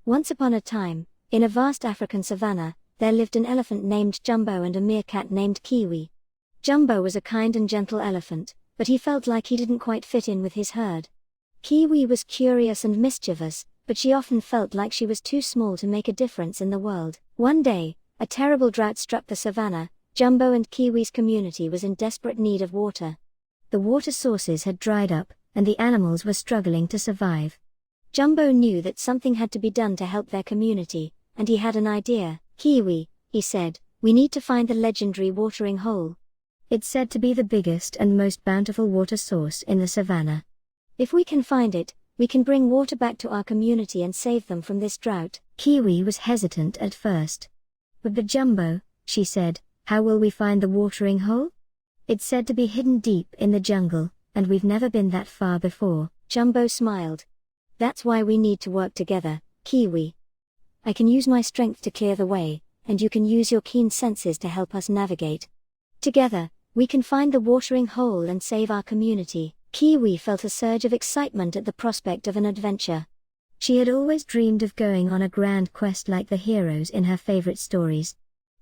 Once upon a time, in a vast African savanna, there lived an elephant named Jumbo and a meerkat named Kiwi. Jumbo was a kind and gentle elephant, but he felt like he didn't quite fit in with his herd. Kiwi was curious and mischievous, but she often felt like she was too small to make a difference in the world. One day, a terrible drought struck the savanna. Jumbo and Kiwi's community was in desperate need of water. The water sources had dried up, and the animals were struggling to survive. Jumbo knew that something had to be done to help their community, and he had an idea. "Kiwi," he said, "we need to find the legendary watering hole. It's said to be the biggest and most bountiful water source in the savanna. If we can find it, we can bring water back to our community and save them from this drought." Kiwi was hesitant at first. But Jumbo, she said, "how will we find the watering hole? It's said to be hidden deep in the jungle, and we've never been that far before." Jumbo smiled. "That's why we need to work together, Kiwi. I can use my strength to clear the way, and you can use your keen senses to help us navigate. Together, we can find the watering hole and save our community." Kiwi felt a surge of excitement at the prospect of an adventure. She had always dreamed of going on a grand quest like the heroes in her favorite stories.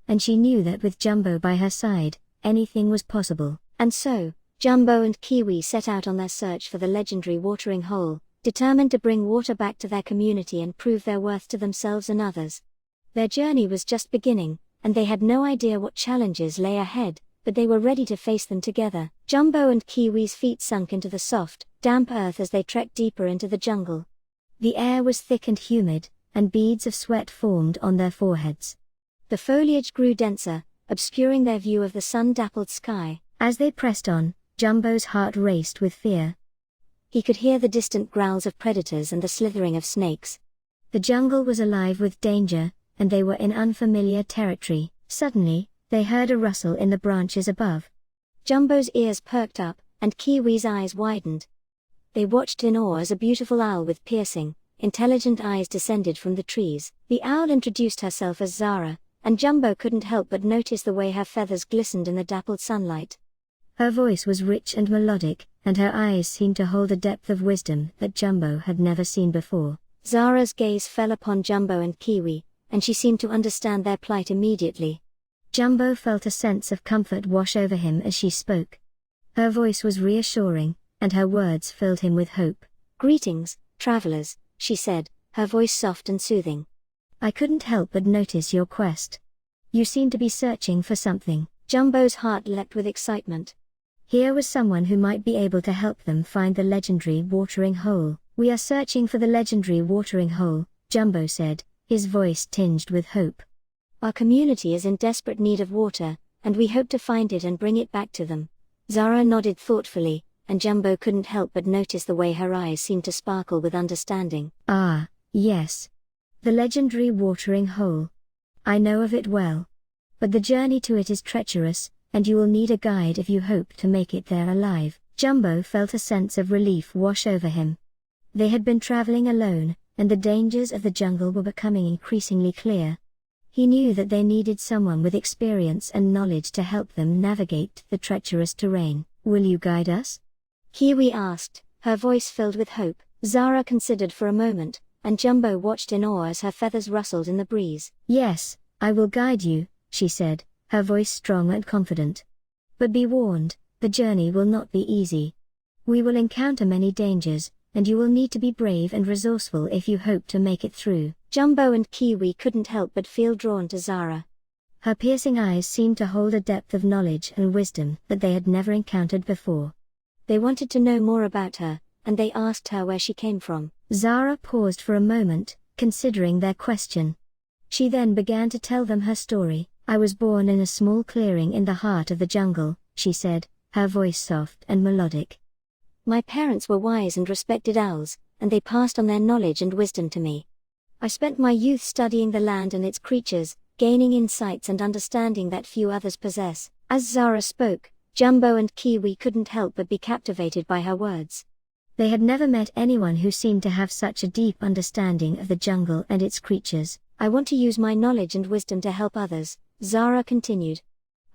And she knew that with Jumbo by her side, anything was possible. And so, Jumbo and Kiwi set out on their search for the legendary watering hole, determined to bring water back to their community and prove their worth to themselves and others. Their journey was just beginning, and they had no idea what challenges lay ahead, but they were ready to face them together. Jumbo and Kiwi's feet sunk into the soft, damp earth as they trekked deeper into the jungle. The air was thick and humid, and beads of sweat formed on their foreheads. The foliage grew denser, obscuring their view of the sun-dappled sky. As they pressed on, Jumbo's heart raced with fear. He could hear the distant growls of predators and the slithering of snakes. The jungle was alive with danger, and they were in unfamiliar territory. Suddenly, they heard a rustle in the branches above. Jumbo's ears perked up, and Kiwi's eyes widened. They watched in awe as a beautiful owl with piercing, intelligent eyes descended from the trees. The owl introduced herself as Zara, and Jumbo couldn't help but notice the way her feathers glistened in the dappled sunlight. Her voice was rich and melodic, and her eyes seemed to hold a depth of wisdom that Jumbo had never seen before. Zara's gaze fell upon Jumbo and Kiwi, and she seemed to understand their plight immediately. Jumbo felt a sense of comfort wash over him as she spoke. Her voice was reassuring, and her words filled him with hope. "Greetings, travelers," she said, her voice soft and soothing. "I couldn't help but notice your quest. You seem to be searching for something." Jumbo's heart leapt with excitement. Here was someone who might be able to help them find the legendary watering hole. "We are searching for the legendary watering hole," Jumbo said, his voice tinged with hope. "Our community is in desperate need of water, and we hope to find it and bring it back to them." Zara nodded thoughtfully, and Jumbo couldn't help but notice the way her eyes seemed to sparkle with understanding. "Ah, yes. The legendary watering hole. I know of it well. But the journey to it is treacherous, and you will need a guide if you hope to make it there alive." Jumbo felt a sense of relief wash over him. They had been traveling alone, and the dangers of the jungle were becoming increasingly clear. He knew that they needed someone with experience and knowledge to help them navigate the treacherous terrain. "Will you guide us?" Kiwi asked, her voice filled with hope. Zara considered for a moment, and Jumbo watched in awe as her feathers rustled in the breeze. "Yes, I will guide you," she said, her voice strong and confident. "But be warned, the journey will not be easy. We will encounter many dangers, and you will need to be brave and resourceful if you hope to make it through." Jumbo and Kiwi couldn't help but feel drawn to Zara. Her piercing eyes seemed to hold a depth of knowledge and wisdom that they had never encountered before. They wanted to know more about her, and they asked her where she came from. Zara paused for a moment, considering their question. She then began to tell them her story. "I was born in a small clearing in the heart of the jungle," she said, her voice soft and melodic. "My parents were wise and respected owls, and they passed on their knowledge and wisdom to me. I spent my youth studying the land and its creatures, gaining insights and understanding that few others possess." As Zara spoke, Jumbo and Kiwi couldn't help but be captivated by her words. They had never met anyone who seemed to have such a deep understanding of the jungle and its creatures. "I want to use my knowledge and wisdom to help others," Zara continued.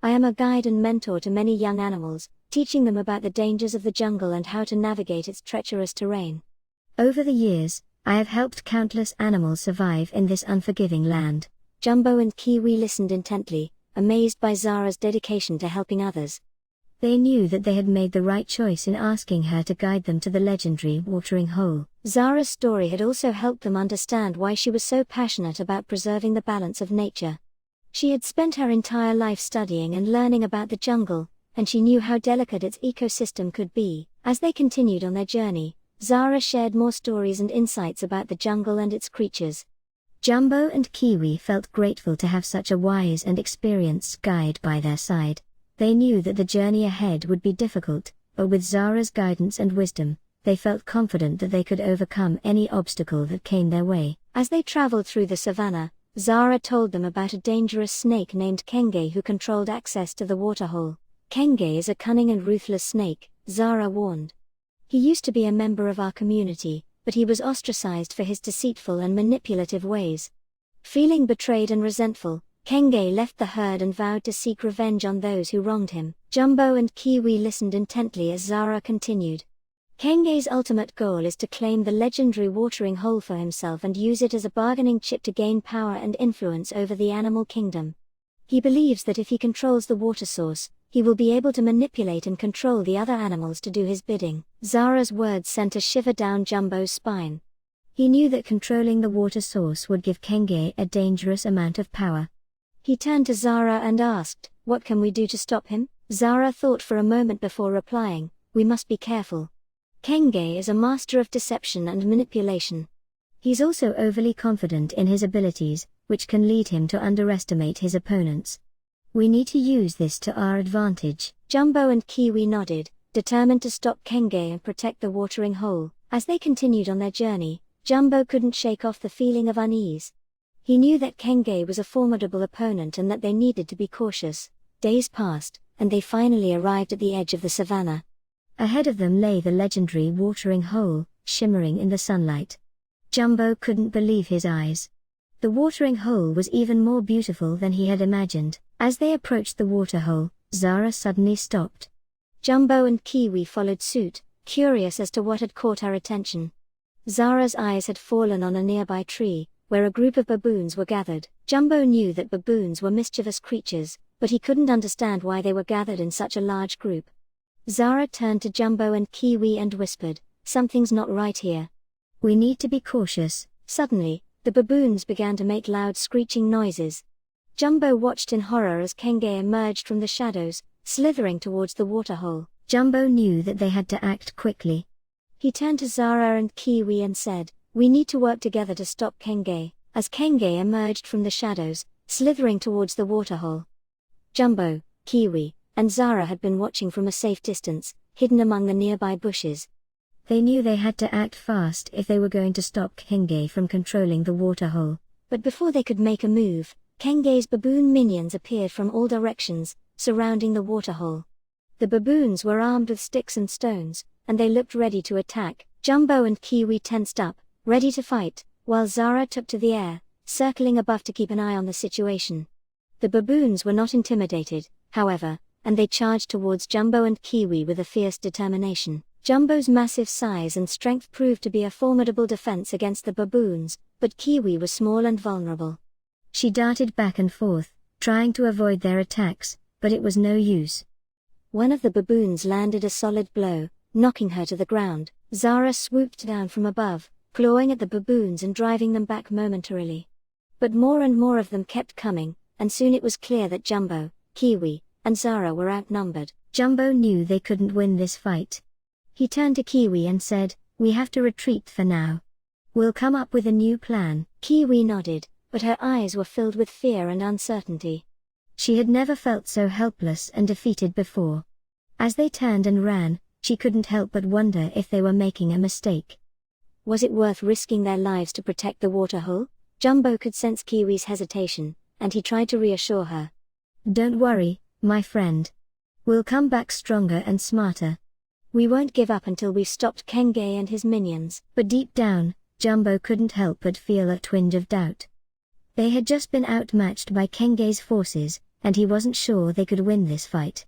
"I am a guide and mentor to many young animals, teaching them about the dangers of the jungle and how to navigate its treacherous terrain. Over the years, I have helped countless animals survive in this unforgiving land. Jumbo and Kiwi listened intently, amazed by Zara's dedication to helping others. They knew that they had made the right choice in asking her to guide them to the legendary watering hole. Zara's story had also helped them understand why she was so passionate about preserving the balance of nature. She had spent her entire life studying and learning about the jungle, and she knew how delicate its ecosystem could be. As they continued on their journey, Zara shared more stories and insights about the jungle and its creatures. Jumbo and Kiwi felt grateful to have such a wise and experienced guide by their side. They knew that the journey ahead would be difficult, but with Zara's guidance and wisdom, they felt confident that they could overcome any obstacle that came their way. As they traveled through the savannah, Zara told them about a dangerous snake named Kenge who controlled access to the waterhole. Kenge is a cunning and ruthless snake, Zara warned. He used to be a member of our community, but he was ostracized for his deceitful and manipulative ways. Feeling betrayed and resentful, Kenge left the herd and vowed to seek revenge on those who wronged him. Jumbo and Kiwi listened intently as Zara continued. Kenge's ultimate goal is to claim the legendary watering hole for himself and use it as a bargaining chip to gain power and influence over the animal kingdom. He believes that if he controls the water source, he will be able to manipulate and control the other animals to do his bidding. Zara's words sent a shiver down Jumbo's spine. He knew that controlling the water source would give Kenge a dangerous amount of power. He turned to Zara and asked, "What can we do to stop him?" Zara thought for a moment before replying, "We must be careful. Kenge is a master of deception and manipulation. He's also overly confident in his abilities, which can lead him to underestimate his opponents. We need to use this to our advantage." Jumbo and Kiwi nodded, determined to stop Kenge and protect the watering hole. As they continued on their journey, Jumbo couldn't shake off the feeling of unease. He knew that Kenge was a formidable opponent and that they needed to be cautious. Days passed, and they finally arrived at the edge of the savannah. Ahead of them lay the legendary watering hole, shimmering in the sunlight. Jumbo couldn't believe his eyes. The watering hole was even more beautiful than he had imagined. As they approached the water hole, Zara suddenly stopped. Jumbo and Kiwi followed suit, curious as to what had caught her attention. Zara's eyes had fallen on a nearby tree, where a group of baboons were gathered. Jumbo knew that baboons were mischievous creatures, but he couldn't understand why they were gathered in such a large group. Zara turned to Jumbo and Kiwi and whispered, "Something's not right here. We need to be cautious." Suddenly, the baboons began to make loud screeching noises. Jumbo watched in horror as Kenge emerged from the shadows, slithering towards the waterhole. Jumbo knew that they had to act quickly. He turned to Zara and Kiwi and said, "We need to work together to stop Kenge." As Kenge emerged from the shadows, slithering towards the waterhole, Jumbo, Kiwi, and Zara had been watching from a safe distance, hidden among the nearby bushes. They knew they had to act fast if they were going to stop Kenge from controlling the waterhole. But before they could make a move, Kenge's baboon minions appeared from all directions, surrounding the waterhole. The baboons were armed with sticks and stones, and they looked ready to attack. Jumbo and Kiwi tensed up, ready to fight, while Zara took to the air, circling above to keep an eye on the situation. The baboons were not intimidated, however, and they charged towards Jumbo and Kiwi with a fierce determination. Jumbo's massive size and strength proved to be a formidable defense against the baboons, but Kiwi was small and vulnerable. She darted back and forth, trying to avoid their attacks, but it was no use. One of the baboons landed a solid blow, knocking her to the ground. Zara swooped down from above, clawing at the baboons and driving them back momentarily. But more and more of them kept coming, and soon it was clear that Jumbo, Kiwi, and Zara were outnumbered. Jumbo knew they couldn't win this fight. He turned to Kiwi and said, "We have to retreat for now. We'll come up with a new plan." Kiwi nodded, but her eyes were filled with fear and uncertainty. She had never felt so helpless and defeated before. As they turned and ran, she couldn't help but wonder if they were making a mistake. Was it worth risking their lives to protect the waterhole? Jumbo could sense Kiwi's hesitation, and he tried to reassure her. "Don't worry, my friend. We'll come back stronger and smarter. We won't give up until we've stopped Kenge and his minions." But deep down, Jumbo couldn't help but feel a twinge of doubt. They had just been outmatched by Kenge's forces, and he wasn't sure they could win this fight.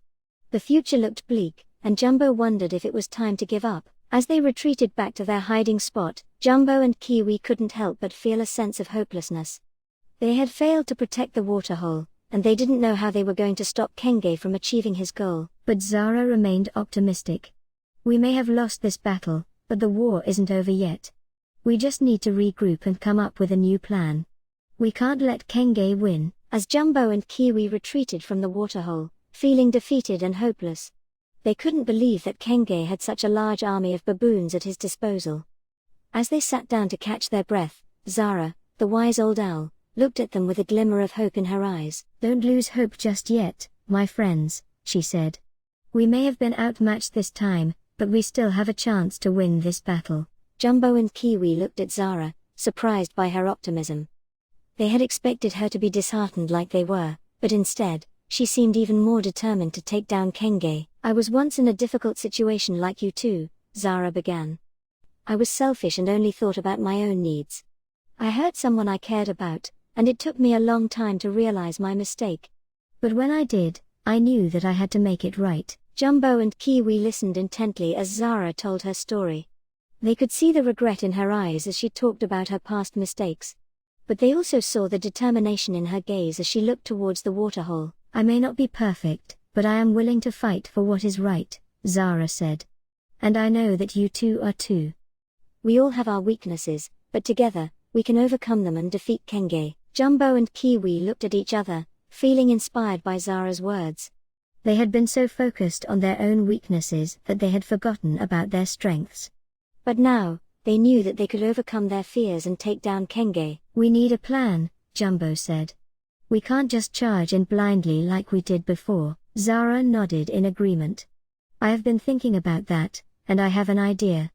The future looked bleak, and Jumbo wondered if it was time to give up. As they retreated back to their hiding spot, Jumbo and Kiwi couldn't help but feel a sense of hopelessness. They had failed to protect the waterhole, and they didn't know how they were going to stop Kenge from achieving his goal. But Zara remained optimistic. "We may have lost this battle, but the war isn't over yet. We just need to regroup and come up with a new plan. We can't let Kenge win." As Jumbo and Kiwi retreated from the waterhole, feeling defeated and hopeless, they couldn't believe that Kenge had such a large army of baboons at his disposal. As they sat down to catch their breath, Zara, the wise old owl, looked at them with a glimmer of hope in her eyes. "Don't lose hope just yet, my friends," she said. "We may have been outmatched this time, but we still have a chance to win this battle." Jumbo and Kiwi looked at Zara, surprised by her optimism. They had expected her to be disheartened like they were, but instead, she seemed even more determined to take down Kenge. "I was once in a difficult situation like you too," Zara began. "I was selfish and only thought about my own needs. I hurt someone I cared about, and it took me a long time to realize my mistake. But when I did, I knew that I had to make it right." Jumbo and Kiwi listened intently as Zara told her story. They could see the regret in her eyes as she talked about her past mistakes. But they also saw the determination in her gaze as she looked towards the waterhole. "I may not be perfect, but I am willing to fight for what is right," Zara said. "And I know that you two are too. We all have our weaknesses, but together, we can overcome them and defeat Kenge." Jumbo and Kiwi looked at each other, feeling inspired by Zara's words. They had been so focused on their own weaknesses that they had forgotten about their strengths. But now, they knew that they could overcome their fears and take down Kenge. "We need a plan," Jumbo said. "We can't just charge in blindly like we did before." Zara nodded in agreement. "I have been thinking about that, and I have an idea.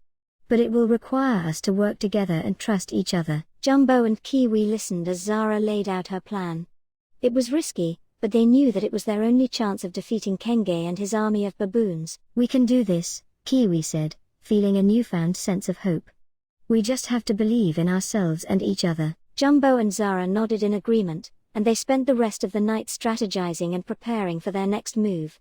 But it will require us to work together and trust each other." Jumbo and Kiwi listened as Zara laid out her plan. It was risky, but they knew that it was their only chance of defeating Kenge and his army of baboons. "We can do this," Kiwi said, feeling a newfound sense of hope. "We just have to believe in ourselves and each other." Jumbo and Zara nodded in agreement, and they spent the rest of the night strategizing and preparing for their next move.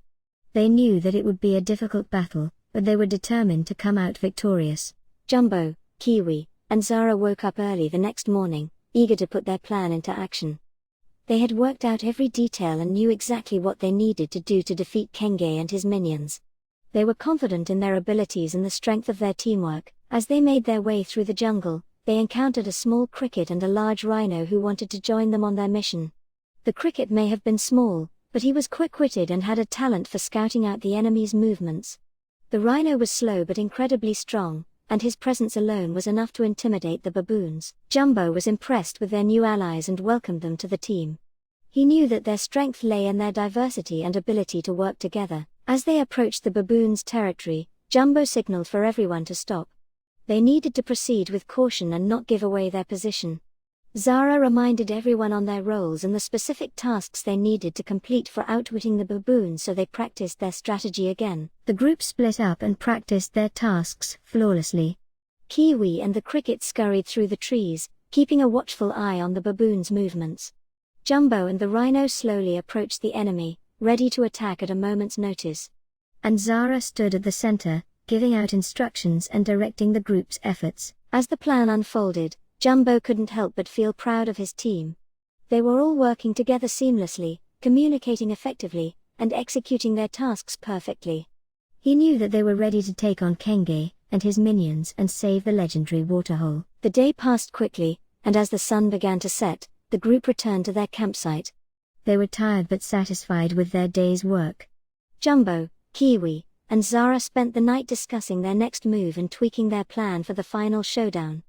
They knew that it would be a difficult battle, but they were determined to come out victorious. Jumbo, Kiwi, and Zara woke up early the next morning, eager to put their plan into action. They had worked out every detail and knew exactly what they needed to do to defeat Kenge and his minions. They were confident in their abilities and the strength of their teamwork. As they made their way through the jungle, they encountered a small cricket and a large rhino who wanted to join them on their mission. The cricket may have been small, but he was quick-witted and had a talent for scouting out the enemy's movements. The rhino was slow but incredibly strong, and his presence alone was enough to intimidate the baboons. Jumbo was impressed with their new allies and welcomed them to the team. He knew that their strength lay in their diversity and ability to work together. As they approached the baboons' territory, Jumbo signaled for everyone to stop. They needed to proceed with caution and not give away their position. Zara reminded everyone on their roles and the specific tasks they needed to complete for outwitting the baboons, so they practiced their strategy again. The group split up and practiced their tasks flawlessly. Kiwi and the cricket scurried through the trees, keeping a watchful eye on the baboons' movements. Jumbo and the rhino slowly approached the enemy, ready to attack at a moment's notice. And Zara stood at the center, giving out instructions and directing the group's efforts. As the plan unfolded, Jumbo couldn't help but feel proud of his team. They were all working together seamlessly, communicating effectively, and executing their tasks perfectly. He knew that they were ready to take on Kenge and his minions and save the legendary waterhole. The day passed quickly, and as the sun began to set, the group returned to their campsite. They were tired but satisfied with their day's work. Jumbo, Kiwi, and Zara spent the night discussing their next move and tweaking their plan for the final showdown.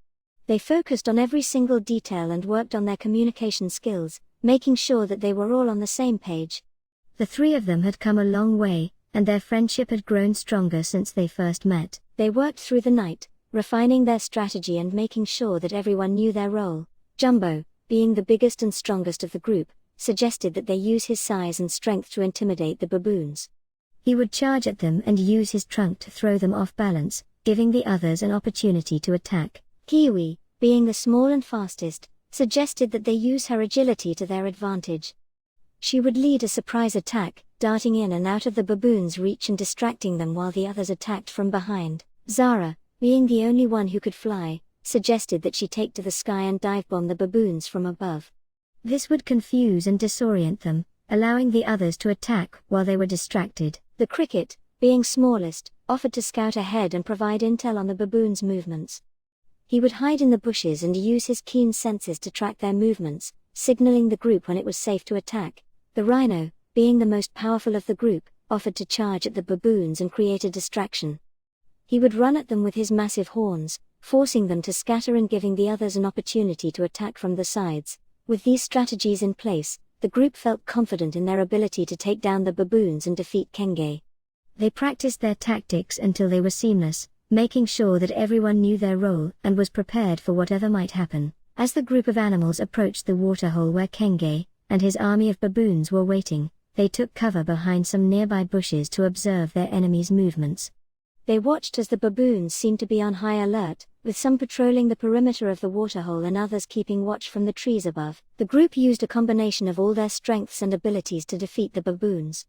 They focused on every single detail and worked on their communication skills, making sure that they were all on the same page. The three of them had come a long way, and their friendship had grown stronger since they first met. They worked through the night, refining their strategy and making sure that everyone knew their role. Jumbo, being the biggest and strongest of the group, suggested that they use his size and strength to intimidate the baboons. He would charge at them and use his trunk to throw them off balance, giving the others an opportunity to attack. Kiwi, being the small and fastest, suggested that they use her agility to their advantage. She would lead a surprise attack, darting in and out of the baboons' reach and distracting them while the others attacked from behind. Zara, being the only one who could fly, suggested that she take to the sky and dive bomb the baboons from above. This would confuse and disorient them, allowing the others to attack while they were distracted. The cricket, being smallest, offered to scout ahead and provide intel on the baboons' movements. He would hide in the bushes and use his keen senses to track their movements, signaling the group when it was safe to attack. The rhino, being the most powerful of the group, offered to charge at the baboons and create a distraction. He would run at them with his massive horns, forcing them to scatter and giving the others an opportunity to attack from the sides. With these strategies in place, the group felt confident in their ability to take down the baboons and defeat Kenge. They practiced their tactics until they were seamless, making sure that everyone knew their role and was prepared for whatever might happen. As the group of animals approached the waterhole where Kenge and his army of baboons were waiting, they took cover behind some nearby bushes to observe their enemies' movements. They watched as the baboons seemed to be on high alert, with some patrolling the perimeter of the waterhole and others keeping watch from the trees above. The group used a combination of all their strengths and abilities to defeat the baboons.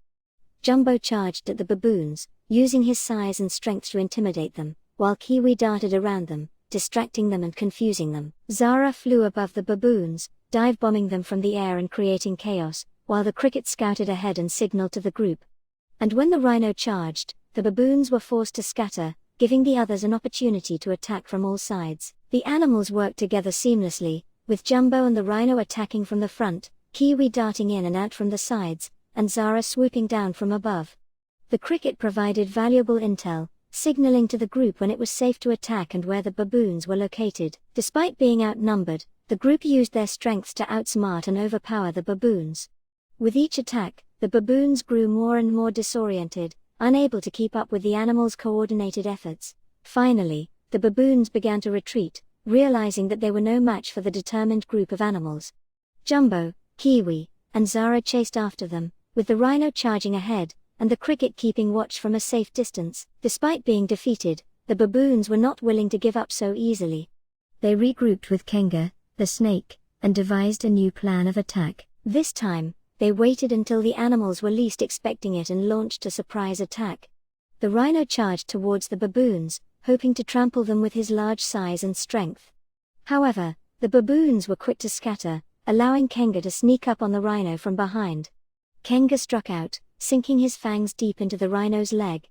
Jumbo charged at the baboons, using his size and strength to intimidate them, while Kiwi darted around them, distracting them and confusing them. Zara flew above the baboons, dive-bombing them from the air and creating chaos, while the cricket scouted ahead and signaled to the group. And when the rhino charged, the baboons were forced to scatter, giving the others an opportunity to attack from all sides. The animals worked together seamlessly, with Jumbo and the rhino attacking from the front, Kiwi darting in and out from the sides, and Zara swooping down from above. The cricket provided valuable intel, signaling to the group when it was safe to attack and where the baboons were located. Despite being outnumbered, the group used their strengths to outsmart and overpower the baboons. With each attack, the baboons grew more and more disoriented, unable to keep up with the animals' coordinated efforts. Finally, the baboons began to retreat, realizing that they were no match for the determined group of animals. Jumbo, Kiwi, and Zara chased after them, with the rhino charging ahead, and the cricket keeping watch from a safe distance. Despite being defeated, the baboons were not willing to give up so easily. They regrouped with Kenge, the snake, and devised a new plan of attack. This time, they waited until the animals were least expecting it and launched a surprise attack. The rhino charged towards the baboons, hoping to trample them with his large size and strength. However, the baboons were quick to scatter, allowing Kenge to sneak up on the rhino from behind. Kenge struck out, sinking his fangs deep into the rhino's leg.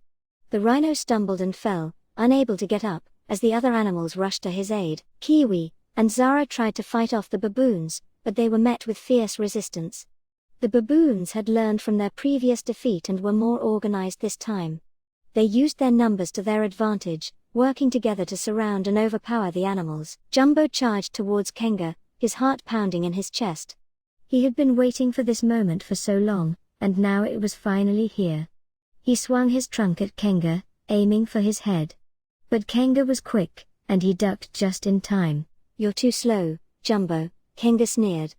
The rhino stumbled and fell, unable to get up, as the other animals rushed to his aid. Kiwi and Zara tried to fight off the baboons, but they were met with fierce resistance. The baboons had learned from their previous defeat and were more organized this time. They used their numbers to their advantage, working together to surround and overpower the animals. Jumbo charged towards Kenge, his heart pounding in his chest. He had been waiting for this moment for so long, and now it was finally here. He swung his trunk at Kenge, aiming for his head. But Kenge was quick, and he ducked just in time. "You're too slow, Jumbo," Kenge sneered.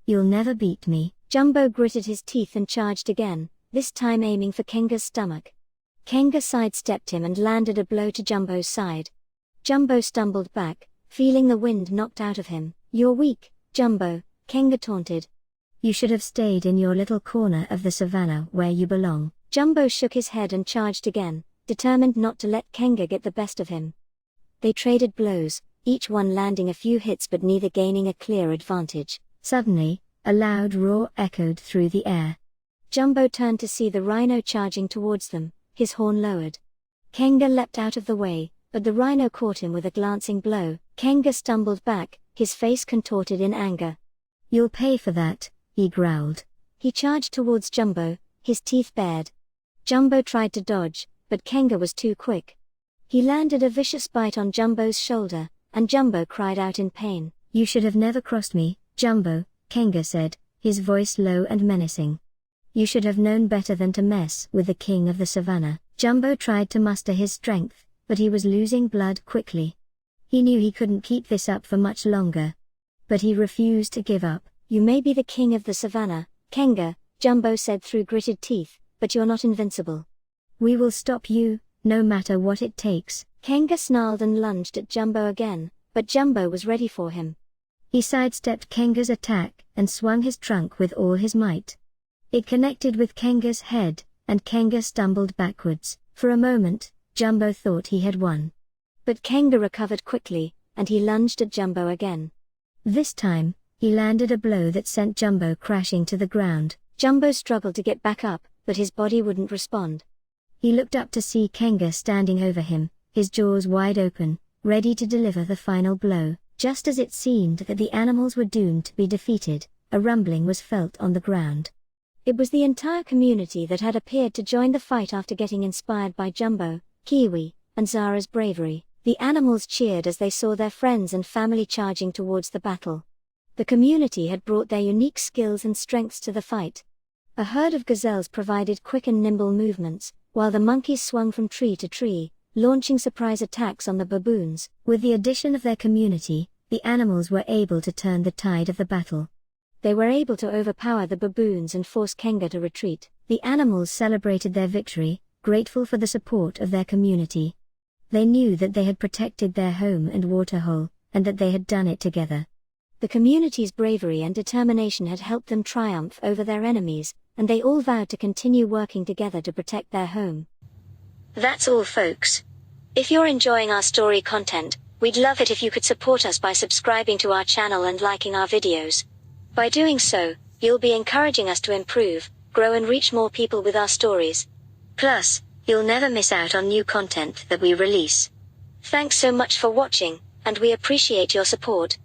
"You'll never beat me." Jumbo gritted his teeth and charged again, this time aiming for Kenge's stomach. Kenge sidestepped him and landed a blow to Jumbo's side. Jumbo stumbled back, feeling the wind knocked out of him. "You're weak, Jumbo," Kenge taunted. "You should have stayed in your little corner of the savannah where you belong." Jumbo shook his head and charged again, determined not to let Kenge get the best of him. They traded blows, each one landing a few hits but neither gaining a clear advantage. Suddenly, a loud roar echoed through the air. Jumbo turned to see the rhino charging towards them, his horn lowered. Kenge leapt out of the way, but the rhino caught him with a glancing blow. Kenge stumbled back, his face contorted in anger. "You'll pay for that," he growled. He charged towards Jumbo, his teeth bared. Jumbo tried to dodge, but Kenge was too quick. He landed a vicious bite on Jumbo's shoulder, and Jumbo cried out in pain. "You should have never crossed me, Jumbo," Kenge said, his voice low and menacing. "You should have known better than to mess with the king of the savannah." Jumbo tried to muster his strength, but he was losing blood quickly. He knew he couldn't keep this up for much longer. But he refused to give up. "You may be the king of the savannah, Kenge," Jumbo said through gritted teeth, "but you're not invincible. We will stop you, no matter what it takes." Kenge snarled and lunged at Jumbo again, but Jumbo was ready for him. He sidestepped Kenge's attack and swung his trunk with all his might. It connected with Kenge's head, and Kenge stumbled backwards. For a moment, Jumbo thought he had won. But Kenge recovered quickly, and he lunged at Jumbo again. This time, he landed a blow that sent Jumbo crashing to the ground. Jumbo struggled to get back up, but his body wouldn't respond. He looked up to see Kenge standing over him, his jaws wide open, ready to deliver the final blow. Just as it seemed that the animals were doomed to be defeated, a rumbling was felt on the ground. It was the entire community that had appeared to join the fight after getting inspired by Jumbo, Kiwi, and Zara's bravery. The animals cheered as they saw their friends and family charging towards the battle. The community had brought their unique skills and strengths to the fight. A herd of gazelles provided quick and nimble movements, while the monkeys swung from tree to tree, launching surprise attacks on the baboons. With the addition of their community, the animals were able to turn the tide of the battle. They were able to overpower the baboons and force Kenge to retreat. The animals celebrated their victory, grateful for the support of their community. They knew that they had protected their home and waterhole, and that they had done it together. The community's bravery and determination had helped them triumph over their enemies, and they all vowed to continue working together to protect their home. That's all, folks. If you're enjoying our story content, we'd love it if you could support us by subscribing to our channel and liking our videos. By doing so, you'll be encouraging us to improve, grow and reach more people with our stories. Plus, you'll never miss out on new content that we release. Thanks so much for watching, and we appreciate your support.